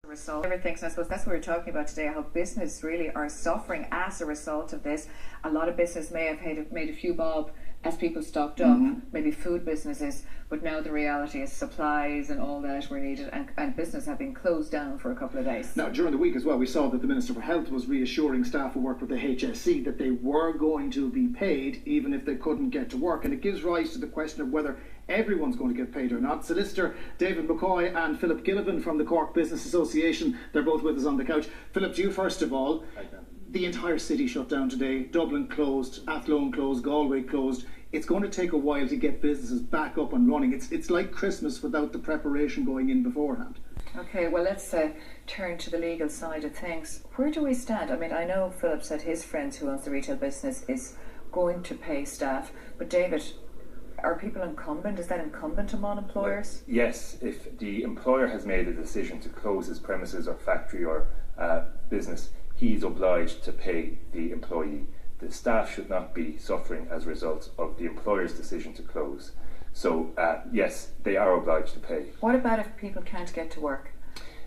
Result everything. So I suppose that's what we're talking about today, how business really are suffering as a result of this. A lot of business may have made a few bob as people stocked up, maybe food businesses, but now the reality is supplies and all that were needed, and business have been closed down for a couple of days. Now, during the week as well, we saw that the Minister for Health was reassuring staff who work with the HSE that they were going to be paid even if they couldn't get to work, and it gives rise to the question of whether everyone's going to get paid or not. Solicitor David McCoy and Philip Gillivan from the Cork Business Association, they're both with us on the couch. Philip, to you first of all. The entire city shut down today. Dublin closed, Athlone closed, Galway closed. It's going to take a while to get businesses back up and running. It's like Christmas without the preparation going in beforehand. Okay, well, let's turn to the legal side of things. Where do we stand? I mean, I know Philip said his friend who owns the retail business is going to pay staff, but David, are people incumbent? Is that incumbent among employers? Yes, if the employer has made a decision to close his premises or factory or business, he is obliged to pay the employee. The staff should not be suffering as a result of the employer's decision to close. So yes, they are obliged to pay. What about if people can't get to work?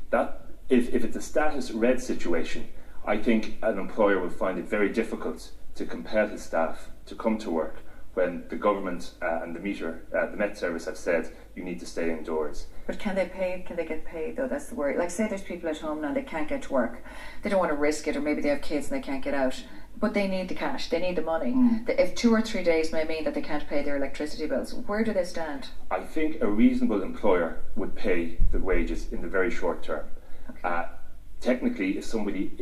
That if it's a status red situation, I think an employer will find it very difficult to compel his staff to come to work when the government and the Met Service have said you need to stay indoors. But can they pay? Can they get paid though? That's the worry. Like, say there's people at home now, they can't get to work. They don't want to risk it, or maybe they have kids and they can't get out. But they need the cash, they need the money. If 2 or 3 days may mean that they can't pay their electricity bills, where do they stand? I think a reasonable employer would pay the wages in the very short term. Okay. Technically, if somebody